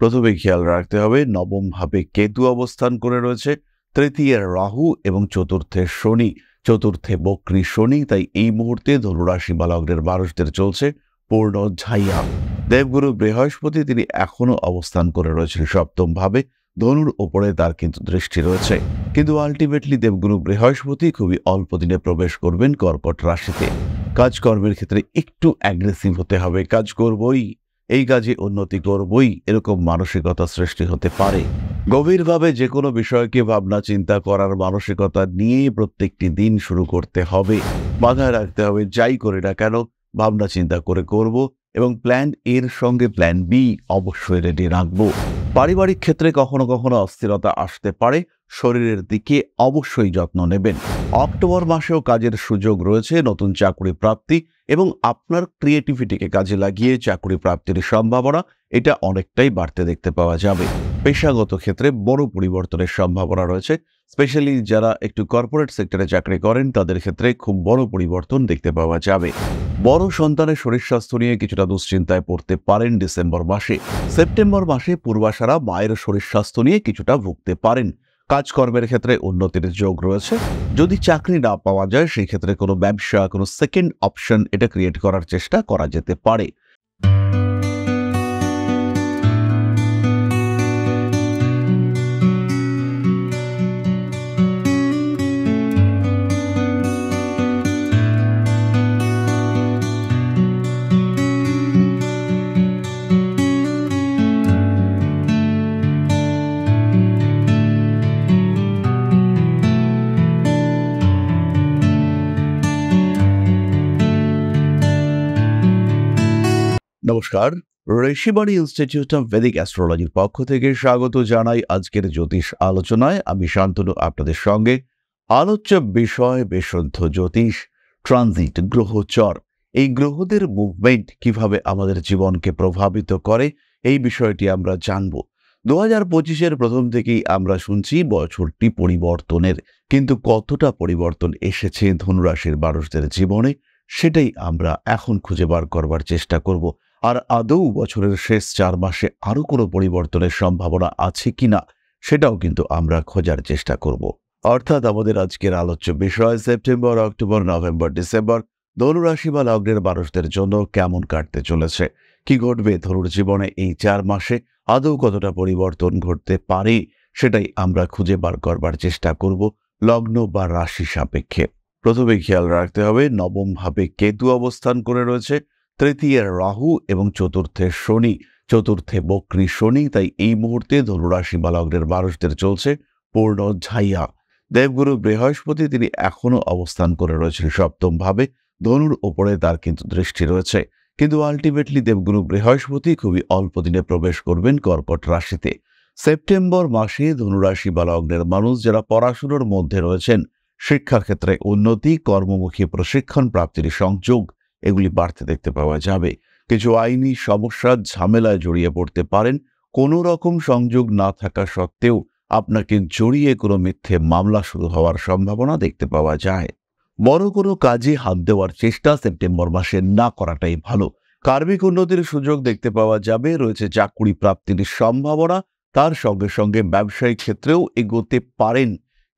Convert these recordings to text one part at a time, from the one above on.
প্রথমে খেয়াল রাখতে হবে নবম ভাবে কেতু অবস্থান করে রয়েছে, তৃতীয় রাহু এবং চতুর্থে শনি। চতুর্থে বক্রী শনি, তাই এই মুহূর্তে ধনুরাশি বা লগ্নের মানুষদের চলছে পূর্ণ ঝাইয়া। দেবগুরু বৃহস্পতি তিনি এখনো অবস্থান করে রয়েছেন সপ্তম ভাবে, ধনুর ওপরে তার কিন্তু দৃষ্টি রয়েছে, কিন্তু আলটিমেটলি দেবগুরু বৃহস্পতি খুবই অল্প দিনে প্রবেশ করবেন কর্কট রাশিতে। কাজকর্মের ক্ষেত্রে একটু অ্যাগ্রেসিভ হতে হবে, কাজ করবই, এই কাজে উন্নতি করবই, এরকম মানসিকতা সৃষ্টি হতে পারে। গভীরভাবে যে কোনো বিষয়কে ভাবনা চিন্তা করার মানসিকতা নিয়ে প্রত্যেকটি দিন শুরু করতে হবে। মাথায় রাখতে হবে যাই করি না কেন ভাবনা চিন্তা করে করব, এবং প্ল্যান এর সঙ্গে প্ল্যান বি অবশ্যই রেডি রাখবো। পারিবারিক ক্ষেত্রে কখনো কখনো অস্থিরতা আসতে পারে, শরীরের দিকে অবশ্যই যত্ন নেবেন। অক্টোবর মাসেও কাজের সুযোগ রয়েছে, নতুন চাকরি প্রাপ্তি এবং আপনার ক্রিয়েটিভিটিকে কাজে লাগিয়ে চাকরি প্রাপ্তির সম্ভাবনা এটা অনেকটাই বাড়তে দেখতে পাওয়া যাবে। পেশাগত ক্ষেত্রে বড় পরিবর্তনের সম্ভাবনা রয়েছে, স্পেশালি যারা একটু কর্পোরেট সেক্টরে চাকরি করেন তাদের ক্ষেত্রে খুব বড় পরিবর্তন দেখতে পাওয়া যাবে। বড় সন্তানের শরীর স্বাস্থ্য নিয়ে কিছুটা দুশ্চিন্তায় পড়তে পারেন ডিসেম্বর মাসে। সেপ্টেম্বর মাসে পূর্বাশারা মায়ের শরীর স্বাস্থ্য নিয়ে কিছুটা ভুগতে পারেন। কাজকর্মের ক্ষেত্রে উন্নতির যোগ রয়েছে। যদি চাকরি না পাওয়া যায় সেই ক্ষেত্রে কোনো ব্যবসা, কোনো সেকেন্ড অপশন এটা ক্রিয়েট করার চেষ্টা করা যেতে পারে। নমস্কার, ঋষিবাণী ইনস্টিটিউট অফ ভেদিক অ্যাস্ট্রোলজির পক্ষ থেকে স্বাগত জানাই আজকের জ্যোতিষ আলোচনায়। আমি শান্তনু আপনাদের সঙ্গে। আলোচ্য বিষয় বিশুদ্ধ জ্যোতিষ, ট্রানজিট, গ্রহচর। এই গ্রহদের মুভমেন্ট কিভাবে আমাদের জীবনকে প্রভাবিত করে এই বিষয়টি আমরা জানব। 2025-এর প্রথম থেকেই আমরা শুনছি বছরটি পরিবর্তনের, কিন্তু কতটা পরিবর্তন এসেছে ধনুরাশির মানুষদের জীবনে সেটাই আমরা এখন খুঁজে বার করবার চেষ্টা করব। আর আদৌ বছরের শেষ 4 মাসে আরো কোনো পরিবর্তনের সম্ভাবনা আছে কিনা সেটাও কিন্তু আমরা খোঁজার চেষ্টা করব। অর্থাৎ আমাদের আজকের আলোচ্য বিষয় সেপ্টেম্বর, অক্টোবর, নভেম্বর, ডিসেম্বর ধনুরাশি বা লগ্নের মানুষদের জন্য কেমন কাটতে চলেছে, কি ঘটবে ধনুর জীবনে এই 4 মাসে, আদৌ কতটা পরিবর্তন ঘটতে পারে সেটাই আমরা খুঁজে বার করবার চেষ্টা করব লগ্ন বা রাশি সাপেক্ষে। প্রথমে খেয়াল রাখতে হবে নবম ভাবে কেতু অবস্থান করে রয়েছে, তৃতীয় রাহু এবং চতুর্থে শনি। চতুর্থে বক্রী শনি, তাই এই মুহূর্তে ধনুরাশি বা লগ্নের মানুষদের চলছে পূর্ণ ঝাইয়া। দেবগুরু বৃহস্পতি তিনি এখনো অবস্থান করে রয়েছেন সপ্তম ভাবে, ধনুর ওপরে তার কিন্তু দৃষ্টি রয়েছে, কিন্তু আলটিমেটলি দেবগুরু বৃহস্পতি খুবই অল্প দিনে প্রবেশ করবেন কর্কট রাশিতে। সেপ্টেম্বর মাসে ধনুরাশি বা লগ্নের মানুষ যারা পড়াশোনার মধ্যে রয়েছেন, শিক্ষাক্ষেত্রে উন্নতি, কর্মমুখী প্রশিক্ষণ প্রাপ্তির সংযোগ এগুলি বাড়তে দেখতে পাওয়া যাবে। কিছু আইনি সমস্যা, ঝামেলায় জড়িয়ে পড়তে পারেন। কোনো রকম সংযোগ না থাকা সত্ত্বেও আপনাকে জড়িয়ে কোনো মিথ্যে মামলা শুরু হওয়ার সম্ভাবনা দেখতে পাওয়া যায়। বড় কোনো কাজে হাত দেওয়ার চেষ্টা সেপ্টেম্বর মাসে না করাটাই ভালো। কার্মিক উন্নতির সুযোগ দেখতে পাওয়া যাবে, রয়েছে চাকরি প্রাপ্তির সম্ভাবনা, তার সঙ্গে সঙ্গে ব্যবসায়িক ক্ষেত্রেও এগোতে পারেন,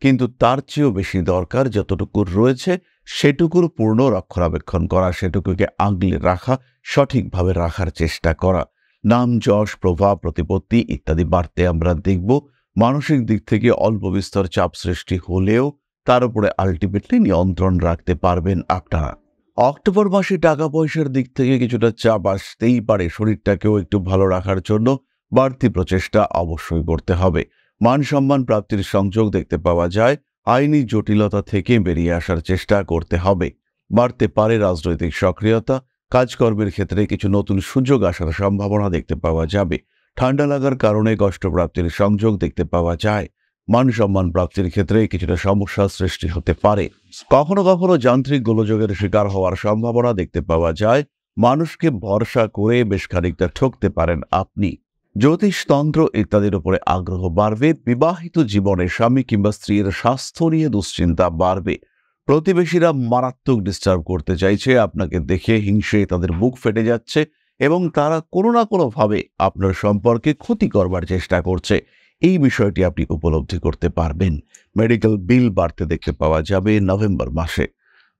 কিন্তু তার চেয়েও বেশি দরকার যতটুকু রয়েছে সেটুকুর পূর্ণ রক্ষণাবেক্ষণ করা, সেটুকুকে আগলে রাখা, সঠিকভাবে রাখার চেষ্টা করা। নাম, যশ, প্রভাব, প্রতিপত্তি ইত্যাদি বাড়তে আমরা দেখব। মানসিক দিক থেকে অল্প বিস্তর চাপ সৃষ্টি হলেও তার উপরে আলটিমেটলি নিয়ন্ত্রণ রাখতে পারবেন আপনারা। অক্টোবর মাসে টাকা পয়সার দিক থেকে কিছুটা চাপ আসতেই পারে, শরীরটাকেও একটু ভালো রাখার জন্য বাড়তি প্রচেষ্টা অবশ্যই করতে হবে। মান সম্মান প্রাপ্তির সংযোগ দেখতে পাওয়া যায়, আইনি জটিলতা থেকে বেরিয়ে আসার চেষ্টা করতে হবে। বাড়তে পারে রাজনৈতিক সক্রিয়তা, কাজকর্মের ক্ষেত্রে কিছু নতুন সুযোগ আসার সম্ভাবনা দেখতে পাওয়া যাবে। ঠান্ডা লাগার কারণে কষ্টপ্রাপ্তির সংযোগ দেখতে পাওয়া যায়। মান সম্মান প্রাপ্তির ক্ষেত্রে কিছুটা সমস্যার সৃষ্টি হতে পারে। কখনো কখনো যান্ত্রিক গোলযোগের শিকার হওয়ার সম্ভাবনা দেখতে পাওয়া যায়। মানুষকে ভরসা করে বেশ খানিকটা ঠকতে পারেন আপনি। জ্যোতিষতন্ত্র ইত্যাদির উপরে আগ্রহ বাড়বে। বিবাহিত জীবনে স্বামী কিংবা স্ত্রীর স্বাস্থ্য নিয়ে দুশ্চিন্তা বাড়বে। প্রতিবেশীরা মারাত্মক ডিস্টার্ব করতে চাইছে, আপনাকে দেখে হিংসে তাদের বুক ফেটে যাচ্ছে, এবং তারা কোনো না কোনোভাবে আপনার সম্পর্কে ক্ষতি করবার চেষ্টা করছে, এই বিষয়টি আপনি উপলব্ধি করতে পারবেন। মেডিকেল বিল বাড়তে দেখতে পাওয়া যাবে নভেম্বর মাসে।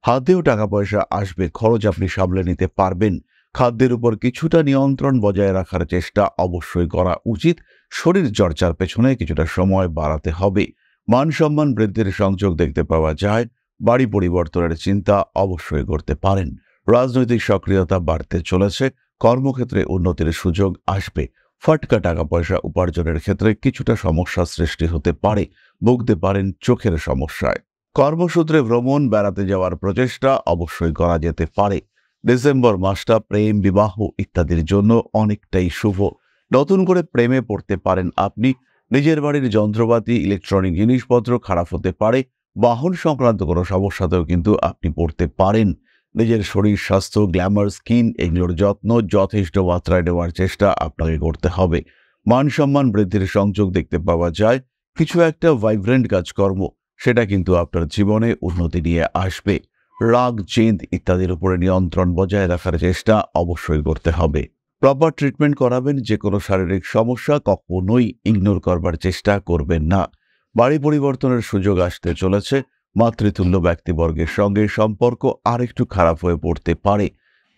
হাতেও টাকা পয়সা আসবে, খরচ আপনি সামলে নিতে পারবেন। খাদ্যের উপর কিছুটা নিয়ন্ত্রণ বজায় রাখার চেষ্টা অবশ্যই করা উচিত। শরীর চর্চার পেছনে কিছুটা সময় বাড়াতে হবে। মান সম্মান বৃদ্ধির সংযোগ দেখতে পাওয়া যায়। বাড়ি পরিবর্তনের চিন্তা অবশ্যই করতে পারেন। রাজনৈতিক সক্রিয়তা বাড়তে চলেছে। কর্মক্ষেত্রে উন্নতির সুযোগ আসবে। ফাটকা টাকা পয়সা উপার্জনের ক্ষেত্রে কিছুটা সমস্যা সৃষ্টি হতে পারে। ভুগতে পারেন চোখের সমস্যায়। কর্মসূত্রে ভ্রমণ, বেড়াতে যাওয়ার প্রচেষ্টা অবশ্যই করা যেতে পারে। ডিসেম্বর মাসটা প্রেম, বিবাহ ইত্যাদির জন্য অনেকটাই শুভ। নতুন করে প্রেমে পড়তে পারেন আপনি। নিজের বাড়ির যন্ত্রপাতি, ইলেকট্রনিক জিনিসপত্র খারাপ হতে পারে। বাহন সংক্রান্ত কোনো সমস্যাতেও কিন্তু আপনি পড়তে পারেন। নিজের শরীর স্বাস্থ্য, গ্ল্যামার, স্কিন এগুলোর যত্ন যথেষ্ট মাত্রায় নেওয়ার চেষ্টা আপনাকে করতে হবে। মান সম্মান বৃদ্ধির সংযোগ দেখতে পাওয়া যায়। কিছু একটা ভাইব্রেন্ট কাজকর্ম, সেটা কিন্তু আপনার জীবনে উন্নতি নিয়ে আসবে। রাগ, জেদ ইত্যাদির উপরে নিয়ন্ত্রণ বজায় রাখার চেষ্টা অবশ্যই করতে হবে। প্রপার ট্রিটমেন্ট করাবেন। যে কোনো শারীরিক সমস্যা কখনোই ইগনোর করবার চেষ্টা করবেন না। বাড়ি পরিবর্তনের সুযোগ আসতে চলেছে। মাতৃতুল্য ব্যক্তিবর্গের সঙ্গে সম্পর্ক আরেকটু খারাপ হয়ে পড়তে পারে।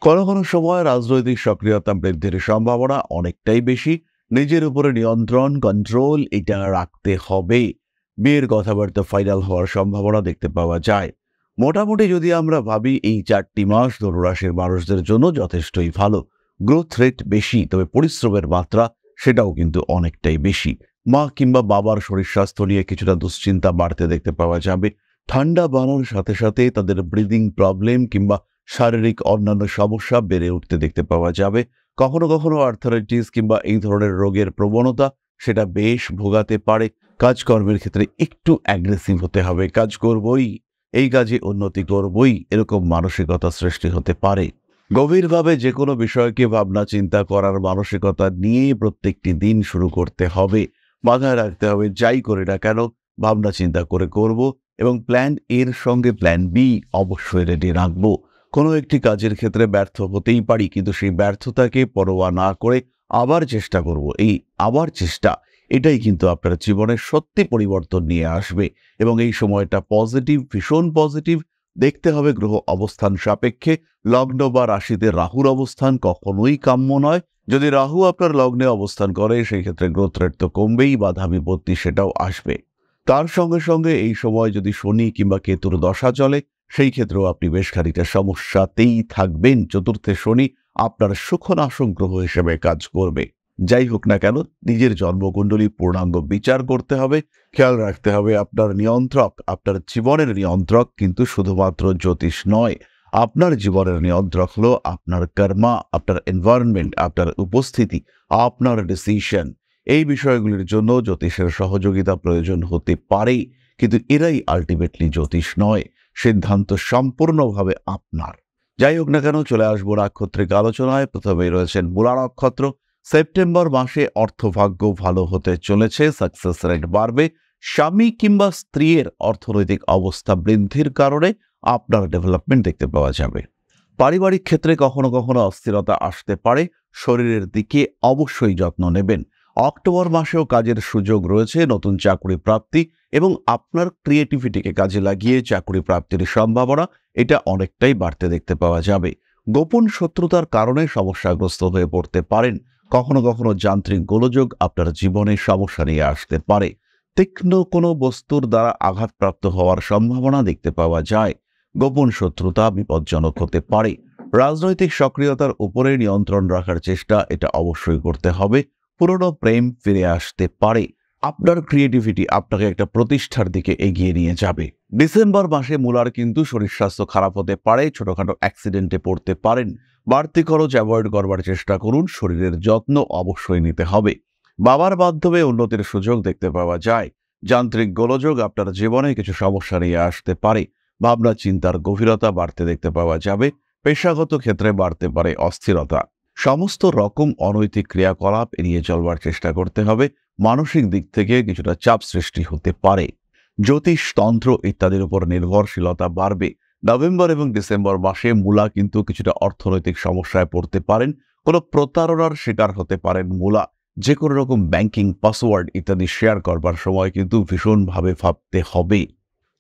কোনো কোনো সময় রাজনৈতিক সক্রিয়তা বৃদ্ধির সম্ভাবনা অনেকটাই বেশি। নিজের উপরে নিয়ন্ত্রণ, কন্ট্রোল এটা রাখতে হবে। বিয়ের কথাবার্তা ফাইনাল হওয়ার সম্ভাবনা দেখতে পাওয়া যায়। মোটামুটি যদি আমরা ভাবি, এই 4টি মাস ধনুরাশির মানুষদের জন্য যথেষ্টই ভালো। গ্রোথ রেট বেশি, তবে পরিশ্রমের মাত্রা সেটাও কিন্তু অনেকটাই বেশি। মা কিংবা বাবার শরীর স্বাস্থ্য নিয়ে কিছুটা দুশ্চিন্তা বাড়তে দেখতে পাওয়া যাবে। ঠান্ডা বাড়ার সাথে সাথে তাদের ব্রিদিং প্রবলেম কিংবা শারীরিক অন্যান্য সমস্যা বেড়ে উঠতে দেখতে পাওয়া যাবে। কখনো কখনো আর্থারাইটিস কিংবা এই ধরনের রোগের প্রবণতা সেটা বেশ ভোগাতে পারে। কাজকর্মের ক্ষেত্রে একটু অ্যাগ্রেসিভ হতে হবে। কাজ করবই, এই কাজে উন্নতি করবই, এরকম মানসিকতা সৃষ্টি হতে পারে। গভীরভাবে যে কোনো বিষয়কে ভাবনা চিন্তা করার মানসিকতা নিয়ে প্রত্যেকটি দিন শুরু করতে হবে। মাথায় রাখতে হবে, যাই করি না কেন ভাবনা চিন্তা করে করব এবং প্ল্যান এর সঙ্গে প্ল্যান বি অবশ্যই রেডি রাখবো। কোনো একটি কাজের ক্ষেত্রে ব্যর্থ হতেই পারি, কিন্তু সেই ব্যর্থতাকে পরোয়া না করে আবার চেষ্টা করব। এই আবার চেষ্টা, এটাই কিন্তু আপনার জীবনের সত্যি পরিবর্তন নিয়ে আসবে এবং এই সময়টা পজিটিভ, ভীষণ পজিটিভ। দেখতে হবে গ্রহ অবস্থান সাপেক্ষে। লগ্ন বা রাশিতে রাহুর অবস্থান কখনোই কাম্য নয়। যদি রাহু আপনার লগ্নে অবস্থান করে, সেই ক্ষেত্রে গ্রোথ রেট তো কমবেই, বাধা বিপত্তি সেটাও আসবে। তার সঙ্গে সঙ্গে এই সময় যদি শনি কিংবা কেতুর দশা চলে, সেই ক্ষেত্রেও আপনি বেশ খানিকটা সমস্যাতেই থাকবেন। চতুর্থে শনি আপনার সুখনাশক গ্রহ হিসেবে কাজ করবে। যাই হোক না কেন, নিজের জন্মকুণ্ডলী পূর্ণাঙ্গ বিচার করতে হবে। খেয়াল রাখতে হবে, আপনার নিয়ন্ত্রক, আপনার জীবনের নিয়ন্ত্রক কিন্তু শুধুমাত্র জ্যোতিষ নয়। আপনার জীবনের নিয়ন্ত্রক হলো আপনার কর্মা, আপনার এনভায়রনমেন্ট, আপনার উপস্থিতি, আপনার ডিসিশন। এই বিষয়গুলির জন্য জ্যোতিষের সহযোগিতা প্রয়োজন হতে পারে, কিন্তু এরাই আলটিমেটলি জ্যোতিষ নয়। সিদ্ধান্ত সম্পূর্ণভাবে আপনার। যাই হোক না কেন, চলে আসবো নাক্ষত্রিক আলোচনায়। প্রথমেই রয়েছেন মূলা নক্ষত্র। সেপ্টেম্বর মাসে অর্থভাগ্য ভালো হতে চলেছে। সাকসেস রেট বাড়বে। স্বামী কিংবা স্ত্রীর অর্থনৈতিক অবস্থা বৃদ্ধির কারণে আপনার ডেভেলপমেন্ট দেখতে পাওয়া যাবে। পারিবারিক ক্ষেত্রে কখনো কখনো অস্থিরতা আসতে পারে। শরীরের দিকে অবশ্যই যত্ন নেবেন। অক্টোবর মাসেও কাজের সুযোগ রয়েছে। নতুন চাকরি প্রাপ্তি এবং আপনার ক্রিয়েটিভিটিকে কাজে লাগিয়ে চাকরি প্রাপ্তির সম্ভাবনা এটা অনেকটাই বাড়তে দেখতে পাওয়া যাবে। গোপন শত্রুতার কারণে সমস্যাগ্রস্ত হয়ে পড়তে পারেন। কখনো কখনো যান্ত্রিক গোলযোগ আপনার জীবনে সমস্যা নিয়ে আসতে পারে। তীক্ষ্ণ কোনো বস্তুর দ্বারা আঘাতপ্রাপ্ত হওয়ার সম্ভাবনা দেখতে পাওয়া যায়। গোপন শত্রুতা বিপজ্জনক হতে পারে। রাজনৈতিক সক্রিয়তার উপরে নিয়ন্ত্রণ রাখার চেষ্টা এটা অবশ্যই করতে হবে। পুরনো প্রেম ফিরে আসতে পারে। আপনার ক্রিয়েটিভিটি আপনাকে একটা প্রতিষ্ঠার দিকে এগিয়ে নিয়ে যাবে। ডিসেম্বর মাসে মূলার কিন্তু শরীর স্বাস্থ্য খারাপ হতে পারে। ছোটখাটো অ্যাক্সিডেন্টে পড়তে পারেন। বাড়তি খরচ অ্যাভয়েড করবার চেষ্টা করুন। শরীরের যত্ন অবশ্যই নিতে হবে। বাবার মাধ্যমে উন্নতির সুযোগ দেখতে পাওয়া যায়। যান্ত্রিক গোলযোগ আপনার জীবনে কিছু সমস্যা নিয়ে আসতে পারে। ভাবনা চিন্তার গভীরতা বাড়তে দেখতে পাওয়া যাবে। পেশাগত ক্ষেত্রে বাড়তে পারে অস্থিরতা। সমস্ত রকম অনৈতিক ক্রিয়াকলাপ এড়িয়ে চলবার চেষ্টা করতে হবে। মানসিক দিক থেকে কিছুটা চাপ সৃষ্টি হতে পারে। জ্যোতিষ, তন্ত্র ইত্যাদির উপর নির্ভরশীলতা বাড়বে। নভেম্বর এবং ডিসেম্বর মাসে মূলা কিন্তু কিছুটা অর্থনৈতিক সমস্যায় পড়তে পারেন। কোনো প্রতারণার শিকার হতে পারেন মূলা। যে কোনো রকম ব্যাংকিং পাসওয়ার্ড ইত্যাদি শেয়ার করবার সময় কিন্তু ভীষণভাবে ভাবতে হবে।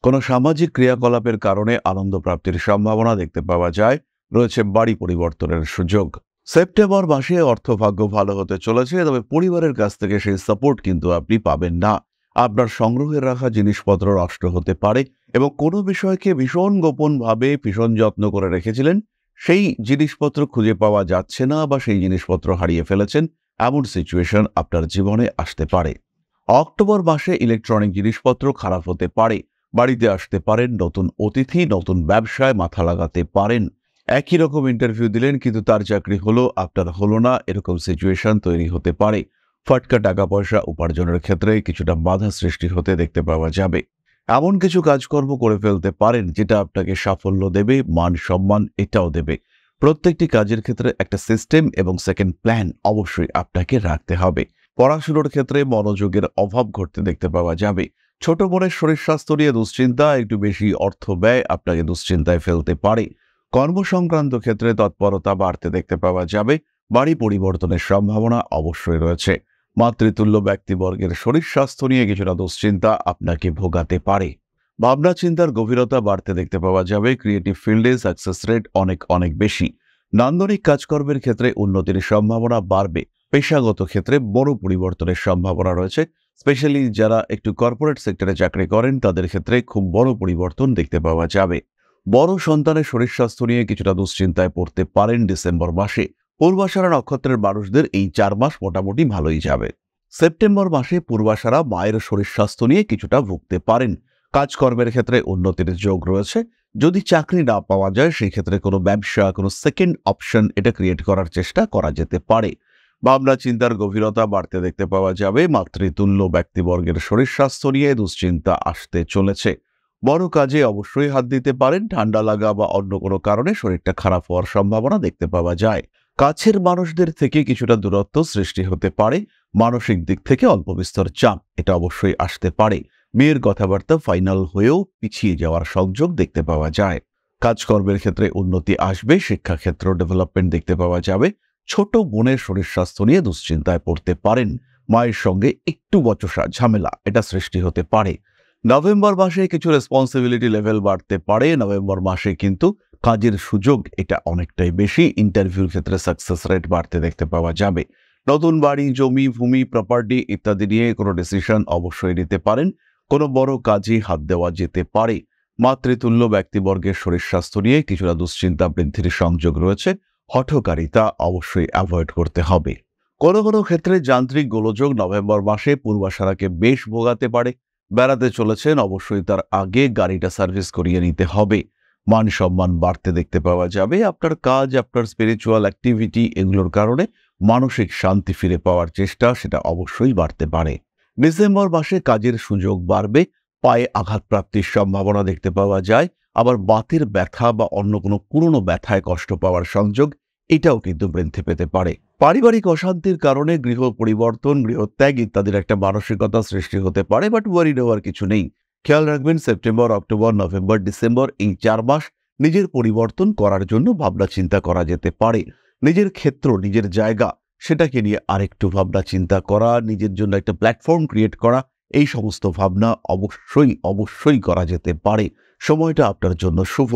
কোনো সামাজিক ক্রিয়াকলাপের কারণে আনন্দ প্রাপ্তির সম্ভাবনা দেখতে পাওয়া যায়। রয়েছে বাড়ি পরিবর্তনের সুযোগ। সেপ্টেম্বর মাসে অর্থভাগ্য ভালো হতে চলেছে, তবে পরিবারের কাছ থেকে সেই সাপোর্ট কিন্তু আপনি পাবেন না। আপনার সংগ্রহে রাখা জিনিসপত্র নষ্ট হতে পারে এবং কোনো বিষয়কে ভীষণ গোপনভাবে ভীষণ যত্ন করে রেখেছিলেন, সেই জিনিসপত্র খুঁজে পাওয়া যাচ্ছে না বা সেই জিনিসপত্র হারিয়ে ফেলেছেন, এমন সিচুয়েশন আপনার জীবনে আসতে পারে। অক্টোবর মাসে ইলেকট্রনিক জিনিসপত্র খারাপ হতে পারে। বাড়িতে আসতে পারেন নতুন অতিথি, নতুন ব্যবসায় মাথা লাগাতে পারেন। একই রকম ইন্টারভিউ দিলেন কিন্তু তার চাকরি হলো, আপনার হলো না, এরকম সিচুয়েশন তৈরি হতে পারে। ফাটকা টাকা পয়সা উপার্জনের ক্ষেত্রে কিছুটা বাধা সৃষ্টি হতে দেখতে পাওয়া যাবে। এমন কিছু কাজকর্ম করে ফেলতে পারেন যেটা আপনাকে সাফল্য দেবে, মান সম্মান এটাও দেবে। প্রত্যেকটি কাজের ক্ষেত্রে একটা সিস্টেম এবং সেকেন্ড প্ল্যান অবশ্যই আপনাকে রাখতে হবে। পড়াশোনার ক্ষেত্রে মনোযোগের অভাব ঘটতে দেখতে পাওয়া যাবে। ছোট বোনের শরীর স্বাস্থ্য নিয়ে দুশ্চিন্তা, একটু বেশি অর্থ ব্যয় আপনাকে দুশ্চিন্তায় ফেলতে পারে। কর্মসংক্রান্ত ক্ষেত্রে তৎপরতা বাড়তে দেখতে পাওয়া যাবে। বাড়ি পরিবর্তনের সম্ভাবনা অবশ্যই রয়েছে। মাতৃতুল্য ব্যক্তিবর্গের শরীর স্বাস্থ্য নিয়ে কিছুটা দুশ্চিন্তা আপনাকে ভোগাতে পারে। ভাবনা চিন্তার গভীরতা বাড়তে দেখতে পাওয়া যাবে। ক্রিয়েটিভ ফিল্ডে সাকসেস রেট অনেক অনেক বেশি। নান্দনিক কাজকর্মের ক্ষেত্রে উন্নতির সম্ভাবনা বাড়বে। পেশাগত ক্ষেত্রে বড় পরিবর্তনের সম্ভাবনা রয়েছে। স্পেশালি যারা একটু কর্পোরেট সেক্টরে চাকরি করেন তাদের ক্ষেত্রে খুব বড় পরিবর্তন দেখতে পাওয়া যাবে। বড় সন্তানের শরীর স্বাস্থ্য নিয়ে কিছুটা দুশ্চিন্তায় পড়তে পারেন ডিসেম্বর মাসে। পূর্বাষাঢ়া নক্ষত্রের মানুষদের এই 4 মাস মোটামুটি ভালোই যাবে। সেপ্টেম্বর মাসে পূর্বাষাঢ়া মায়ের শরীর স্বাস্থ্য নিয়ে কিছুটা ভুগতে পারেন। কাজকর্মের ক্ষেত্রে উন্নতির যোগ রয়েছে। যদি চাকরি না পাওয়া যায় সেই ক্ষেত্রে কোনো ব্যবসা, কোনো সেকেন্ড অপশন এটা ক্রিয়েট করার চেষ্টা করা যেতে পারে। ভাবনা চিন্তার গভীরতা বাড়তে দেখতে পাওয়া যাবে। মাতৃতুল্য ব্যক্তিবর্গের শরীর স্বাস্থ্য নিয়ে দুশ্চিন্তা আসতে চলেছে। বড় কাজে অবশ্যই হাত দিতে পারেন। ঠান্ডা লাগা বা অন্য কোনো কারণে শরীরটা খারাপ হওয়ার সম্ভাবনা দেখতে পাওয়া যায়। কাছের মানুষদের থেকে কিছুটা দূরত্ব সৃষ্টি হতে পারে। মানসিক দিক থেকে অল্প বিস্তর চাপ এটা অবশ্যই আসতে পারে। মেয়ের কথাবার্তা ফাইনাল হয়েও পিছিয়ে যাওয়ার সংযোগ দেখতে পাওয়া যায়। কাজকর্মের ক্ষেত্রে উন্নতি আসবে। শিক্ষাক্ষেত্র ডেভেলপমেন্ট দেখতে পাওয়া যাবে। ছোট বোনের শরীর স্বাস্থ্য নিয়ে দুশ্চিন্তায় পড়তে পারেন। মায়ের সঙ্গে একটু বচসা ঝামেলা এটা সৃষ্টি হতে পারে। নভেম্বর মাসে কিছু রেসপন্সিবিলিটি লেভেল বাড়তে পারে। নভেম্বর মাসে কিন্তু কাজের সুযোগ এটা অনেকটাই বেশি। ইন্টারভিউর ক্ষেত্রে সাকসেস রেট বাড়তে দেখতে পাওয়া যাবে। নতুন বাড়ি, জমি, ভূমি, প্রপার্টি ইত্যাদি নিয়ে কোনো ডিসিশন অবশ্যই নিতে পারেন। কোনো বড় কাজে হাত দেওয়া যেতে পারে। মাতৃতুল্য ব্যক্তিবর্গের শরীর স্বাস্থ্য নিয়ে কিছুটা দুশ্চিন্তা বৃদ্ধির সংযোগ রয়েছে। হঠকারিতা অবশ্যই অ্যাভয়েড করতে হবে। কোনো কোনো ক্ষেত্রে যান্ত্রিক গোলযোগ নভেম্বর মাসে পূর্বাষাঢ়াকে বেশ ভোগাতে পারে। বেড়াতে চলেছেন, অবশ্যই তার আগে গাড়িটা সার্ভিস করিয়ে নিতে হবে। মান সম্মান বাড়তে দেখতে পাওয়া যাবে। আপনার কাজ, আপনার স্পিরিচুয়াল অ্যাক্টিভিটি এগুলোর কারণে মানসিক শান্তি ফিরে পাওয়ার চেষ্টা সেটা অবশ্যই বাড়তে পারে। ডিসেম্বর মাসে কাজের সুযোগ বাড়বে। পায়ে আঘাতপ্রাপ্তির সম্ভাবনা দেখতে পাওয়া যায়। আবার বাতের ব্যথা বা অন্য কোনো পুরনো ব্যথায় কষ্ট পাওয়ার সংযোগ এটাও কিন্তু বৃদ্ধি পেতে পারে। পারিবারিক অশান্তির কারণে গৃহ পরিবর্তন, গৃহত্যাগ ইত্যাদির একটা মানসিকতা সৃষ্টি হতে পারে, বাট ওয়ারিড হওয়ার কিছু নেই। খেয়াল রাখবেন সেপ্টেম্বর, অক্টোবর, নভেম্বর, ডিসেম্বর এই 4 মাস নিজের পরিবর্তন করার জন্য ভাবনা চিন্তা করা যেতে পারে। নিজের ক্ষেত্র, নিজের জায়গা সেটাকে নিয়ে আরেকটু ভাবনা চিন্তা করা, নিজের জন্য একটা প্ল্যাটফর্ম ক্রিয়েট করা, এই সমস্ত ভাবনা অবশ্যই অবশ্যই করা যেতে পারে। সময়টা আপনার জন্য শুভ।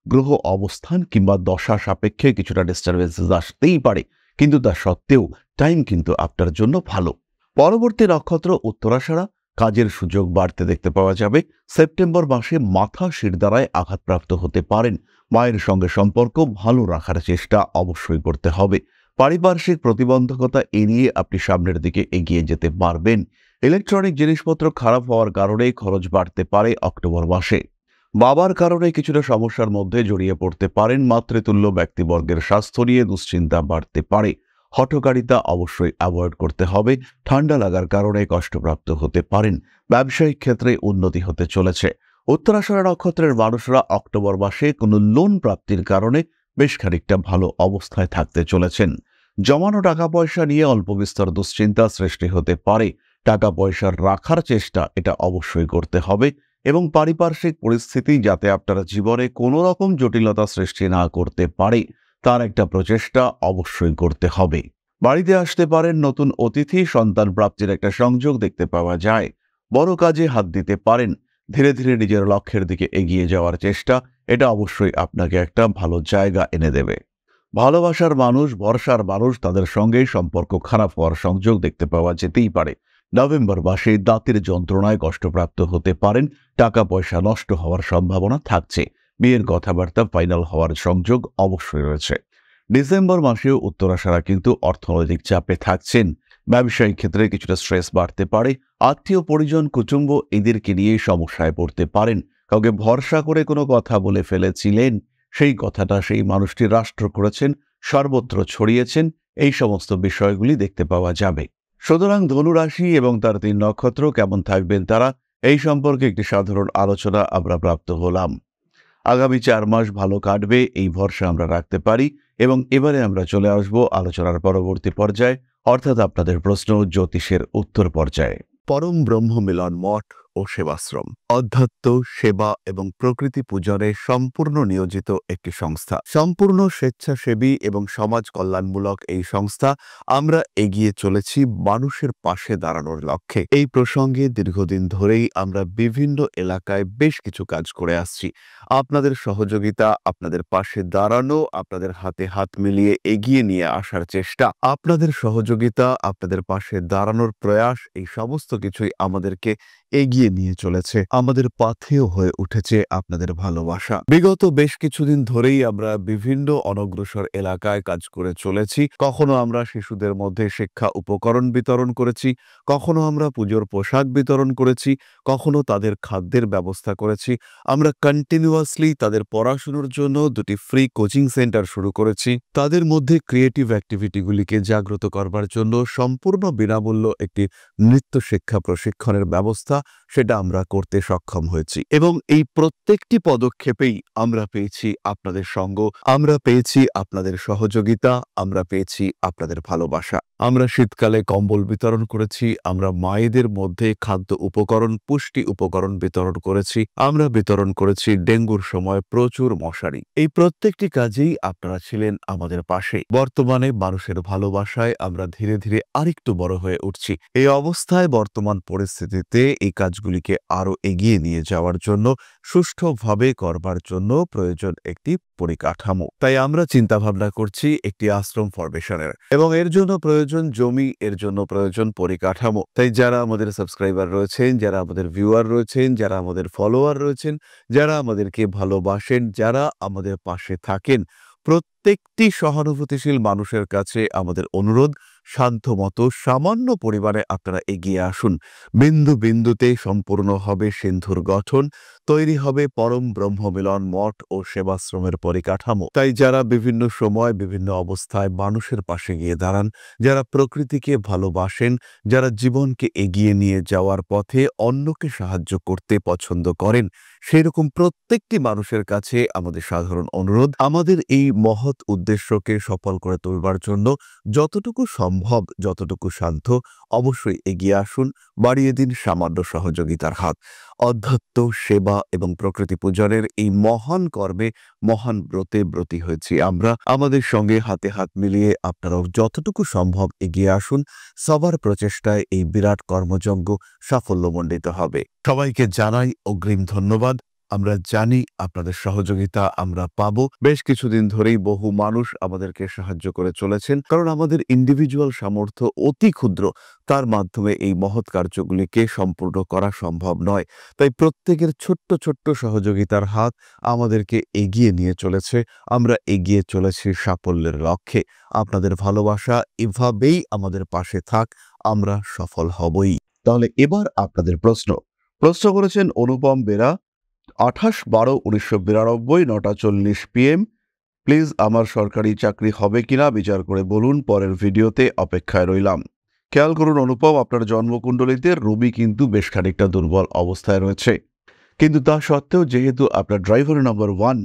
গ্রহ অবস্থান কিংবা দশা সাপেক্ষে কিছুটা ডিস্টারবেন্সেস আসতেই পারে, কিন্তু তা সত্ত্বেও টাইম কিন্তু আপনার জন্য ভালো। পরবর্তী নক্ষত্র উত্তরাষাঢ়া। কাজের সুযোগ বাড়তে দেখতে পাওয়া যাবে। সেপ্টেম্বর মাসে মাথা শিরদাঁড়ায় আঘাতপ্রাপ্ত হতে পারেন। মায়ের সঙ্গে সম্পর্ক ভালো রাখার চেষ্টা অবশ্যই করতে হবে। পারিপার্শ্বিক প্রতিবন্ধকতা এড়িয়ে আপনি সামনের দিকে এগিয়ে যেতে পারবেন। ইলেকট্রনিক জিনিসপত্র খারাপ হওয়ার কারণে খরচ বাড়তে পারে অক্টোবর মাসে। বাবার কারণে কিছুটা সমস্যার মধ্যে জড়িয়ে পড়তে পারেন। মাতৃতুল্য ব্যক্তিবর্গের স্বাস্থ্য নিয়ে দুশ্চিন্তা বাড়তে পারে। হঠকারিতা অবশ্যই অ্যাভয়েড করতে হবে। ঠান্ডা লাগার কারণে কষ্টপ্রাপ্ত হতে পারেন। ব্যবসায়িক ক্ষেত্রে উন্নতি হতে চলেছে। উত্তরাষাঢ়া নক্ষত্রের মানুষরা অক্টোবর মাসে কোনো লোন প্রাপ্তির কারণে বেশ খানিকটা ভালো অবস্থায় থাকতে চলেছেন। জমানো টাকা পয়সা নিয়ে অল্প বিস্তর দুশ্চিন্তা সৃষ্টি হতে পারে। টাকা পয়সা রাখার চেষ্টা এটা অবশ্যই করতে হবে এবং পারিপার্শ্বিক পরিস্থিতি যাতে আপনার জীবনে কোনো রকম জটিলতা সৃষ্টি না করতে পারে তার একটা প্রচেষ্টা অবশ্যই করতে হবে। বাড়িতে আসতে পারেন নতুন অতিথি, সন্তান প্রাপ্তির একটা সংযোগ দেখতে পাওয়া যায়। বড় কাজে হাত দিতে পারেন। ধীরে ধীরে নিজের লক্ষ্যের দিকে এগিয়ে যাওয়ার চেষ্টা, এটা অবশ্যই আপনাকে একটা ভালো জায়গা এনে দেবে। ভালোবাসার মানুষ, ভরসার মানুষ, তাদের সঙ্গেই সম্পর্ক খারাপ হওয়ার সংযোগ দেখতে পাওয়া যেতেই পারে। নভেম্বর মাসে দাঁতের যন্ত্রণায় কষ্টপ্রাপ্ত হতে পারেন। টাকা পয়সা নষ্ট হওয়ার সম্ভাবনা থাকছে। বিয়ের কথাবার্তা ফাইনাল হওয়ার সংযোগ অবশ্যই রয়েছে। ডিসেম্বর মাসেও উত্তরাশারা কিন্তু অর্থনৈতিক চাপে থাকছেন। ব্যবসায়িক ক্ষেত্রে কিছুটা স্ট্রেস বাড়তে পারে। আত্মীয় পরিজন, কুটুম্ব এদেরকে নিয়ে সমস্যায় পড়তে পারেন। কাউকে ভরসা করে কোনো কথা বলে ফেলেছিলেন, সেই কথাটা সেই মানুষটি রাষ্ট্র করেছেন, সর্বত্র ছড়িয়েছেন। এই সমস্ত বিষয়গুলি দেখতে পাওয়া যাবে। সুতরাং ধনুরাশি এবং তার 3 নক্ষত্র কেমন থাকবেন তারা, এই সম্পর্কে একটি সাধারণ আলোচনা আমরা প্রাপ্ত হলাম। আগামী 4 মাস ভালো কাটবে এই ভরসা আমরা রাখতে পারি। এবং এবারে আমরা চলে আসব আলোচনার পরবর্তী পর্যায়ে, অর্থাৎ আপনাদের প্রশ্ন জ্যোতিষের উত্তর পর্যায়ে। পরম ব্রহ্ম মিলন মঠ ও সেবাশ্রম অধ্যাত্ম, সেবা এবং প্রকৃতি পূজনে সম্পূর্ণ নিয়োজিত একটি সংস্থা। সম্পূর্ণ স্বেচ্ছাসেবী এবং সমাজ কল্যাণমূলক এই সংস্থা আমরা এগিয়ে চলেছি মানুষের পাশে দাঁড়ানোর লক্ষ্যে। এই প্রসঙ্গে দীর্ঘদিন ধরেই আমরা বিভিন্ন এলাকায় বেশ কিছু কাজ করে আসছি। আপনাদের সহযোগিতা, আপনাদের পাশে দাঁড়ানো, আপনাদের হাতে হাত মিলিয়ে এগিয়ে নিয়ে আসার চেষ্টা, আপনাদের সহযোগিতা, আপনাদের পাশে দাঁড়ানোর প্রয়াস, এই সমস্ত কিছুই আমাদেরকে এগিয়ে নিয়ে চলেছে। আমাদের পাথেয় হয়ে উঠেছে আপনাদের ভালোবাসা। বিগত বেশ কিছুদিন ধরেই আমরা বিভিন্ন অনগ্রসর এলাকায় কাজ করে চলেছি। কখনো আমরা শিশুদের মধ্যে শিক্ষা উপকরণ বিতরণ করেছি, কখনো আমরা পুজোর পোশাক বিতরণ করেছি, কখনো তাদের খাদ্যের ব্যবস্থা করেছি। আমরা কন্টিনিউয়াসলি তাদের পড়াশুনোর জন্য 2টি ফ্রি কোচিং সেন্টার শুরু করেছি। তাদের মধ্যে ক্রিয়েটিভ অ্যাক্টিভিটিগুলিকে জাগ্রত করবার জন্য সম্পূর্ণ বিনামূল্য একটি নৃত্য শিক্ষা প্রশিক্ষণের ব্যবস্থা, সেটা আমরা করতে সক্ষম হয়েছি। এবং এই প্রত্যেকটি পদক্ষেপেই আমরা পেয়েছি আপনাদের সঙ্গ, আমরা পেয়েছি আপনাদের সহযোগিতা, আমরা পেয়েছি আপনাদের ভালোবাসা। আমরা শীতকালে কম্বল বিতরণ করেছি, আমরা মায়েদের মধ্যে খাদ্য উপকরণ, পুষ্টি উপকরণ বিতরণ করেছি, আমরা বিতরণ করেছি ডেঙ্গুর সময় প্রচুর মশারি। এই প্রত্যেকটি কাজেই আপনারা ছিলেন আমাদের পাশে। বর্তমানে মানুষের ভালোবাসায় আমরা ধীরে ধীরে আরেকটু বড় হয়ে উঠছি। এই অবস্থায় বর্তমান পরিস্থিতিতে এই কাজগুলিকে আরো এগিয়ে নিয়ে যাওয়ার জন্য, সুষ্ঠুভাবে করবার জন্য প্রয়োজন একটি পরিকাঠামো। তাই আমরা চিন্তাভাবনা করছি একটি আশ্রম ফরমেশনের, এবং এর জন্য প্রয়োজন জমি, এর জন্য প্রয়োজন পরিকাঠামো। তাই যারা আমাদের সাবস্ক্রাইবার রয়েছেন, যারা আমাদের ভিউয়ার রয়েছেন, যারা আমাদের ফলোয়ার রয়েছেন, যারা আমাদেরকে ভালোবাসেন, যারা আমাদের পাশে থাকেন, প্রত্যেকটি সহানুভূতিশীল মানুষের কাছে আমাদের অনুরোধ, সাধ্যমতো সামান্য পরিমাণে আপনারা এগিয়ে আসুন। বিন্দু বিন্দুতে সম্পূর্ণ হবে সিন্ধুর গঠন, তৈরি হবে পরম ব্রহ্মমিলন মঠ ও সেবাশ্রমের পরিকাঠামো। তাই যারা বিভিন্ন সময় বিভিন্ন অবস্থায় মানুষের পাশে গিয়ে দাঁড়ান, যারা প্রকৃতিকে ভালোবাসেন, যারা জীবনকে এগিয়ে নিয়ে যাওয়ার পথে অন্যকে সাহায্য করতে পছন্দ করেন, সেরকম প্রত্যেকটি মানুষের কাছে আমাদের সাধারণ অনুরোধ, আমাদের এই মহৎ উদ্দেশ্যকে সফল করে তুলবার জন্য যতটুকু সম্ভব, যতটুকু সাধ্য, অবশ্যই এগিয়ে আসুন, বাড়িয়ে দিন সামান্য সহযোগিতার হাত। অধ্যাত্ম, সেবা এবং প্রকৃতি পূজনের এই মহান কর্মে, মহান ব্রতে ব্রতী হয়েছি আমরা। আমাদের সঙ্গে হাতে হাত মিলিয়ে আপনারাও যতটুকু সম্ভব এগিয়ে আসুন। সবার প্রচেষ্টায় এই বিরাট কর্মযজ্ঞ সাফল্যমণ্ডিত হবে। সবাইকে জানাই অগ্রিম ধন্যবাদ। আমরা জানি আপনাদের সহযোগিতা আমরা পাবো। বেশ কিছুদিন ধরেই বহু মানুষ আমাদেরকে সাহায্য করে চলেছেন, কারণ আমাদের ইন্ডিভিজুয়াল সামর্থ্য অতি ক্ষুদ্র, তার মাধ্যমে এই মহৎ কার্যগুলিকে সম্পূর্ণ করা সম্ভব নয়। তাই প্রত্যেকের ছোট্ট ছোট্ট সহযোগিতার হাত আমাদেরকে এগিয়ে নিয়ে চলেছে। আমরা এগিয়ে চলেছি সাফল্যের লক্ষ্যে। আপনাদের ভালোবাসা এভাবেই আমাদের পাশে থাক, আমরা সফল হবই। তাহলে এবার আপনাদের প্রশ্ন করেছেন অনুপম বেরা, 28/12/1992, 9:40 PM। প্লিজ আমার সরকারি চাকরি হবে কিনা বিচার করে বলুন, পরের ভিডিওতে অপেক্ষায় রইলাম। খেয়াল করুন অনুপম, আপনার জন্মকুণ্ডলিতে রবি কিন্তু বেশ খানিকটা দুর্বল অবস্থায় রয়েছে, কিন্তু তা সত্ত্বেও যেহেতু আপনার ড্রাইভার নাম্বার 1,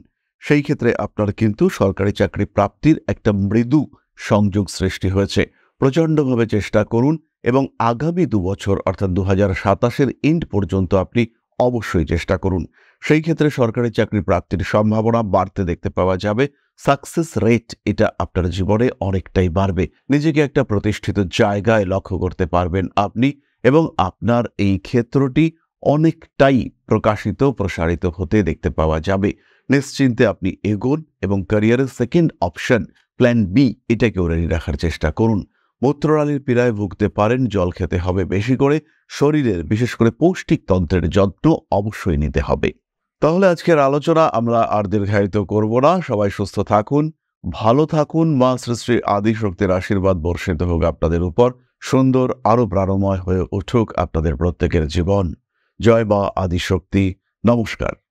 সেই ক্ষেত্রে আপনার কিন্তু সরকারি চাকরি প্রাপ্তির একটা মৃদু সংযোগ সৃষ্টি হয়েছে। প্রচণ্ডভাবে চেষ্টা করুন এবং আগামী 2 বছর অর্থাৎ 2027-এর এন্ড পর্যন্ত আপনি অবশ্যই চেষ্টা করুন। সেই ক্ষেত্রে সরকারি চাকরি প্রাপ্তির সম্ভাবনা বাড়তে দেখতে পাওয়া যাবে। সাকসেস রেট এটা আপনার জীবনে অনেকটাই বাড়বে। নিজেকে একটা প্রতিষ্ঠিত জায়গায় লক্ষ্য করতে পারবেন আপনি, এবং আপনার এই ক্ষেত্রটি অনেকটাই প্রসারিত হতে দেখতে পাওয়া যাবে। নিশ্চিন্তে আপনি এগোন এবং ক্যারিয়ারের সেকেন্ড অপশন প্ল্যান বি এটাকেও রেডি রাখার চেষ্টা করুন। মূত্রনালীর পীড়ায় ভুগতে পারেন, জল খেতে হবে বেশি করে, শরীরের বিশেষ করে পৌষ্টিক তন্ত্রের যত্ন অবশ্যই নিতে হবে। তাহলে আজকের আলোচনা আমরা আর দীর্ঘায়িত করব না। সবাই সুস্থ থাকুন, ভালো থাকুন। মা শ্রী শ্রী আদিশক্তির আশীর্বাদ বর্ষিত হোক আপনাদের উপর। সুন্দর আরো প্রাণময় হয়ে উঠুক আপনাদের প্রত্যেকের জীবন। জয় মা আদিশক্তি। নমস্কার।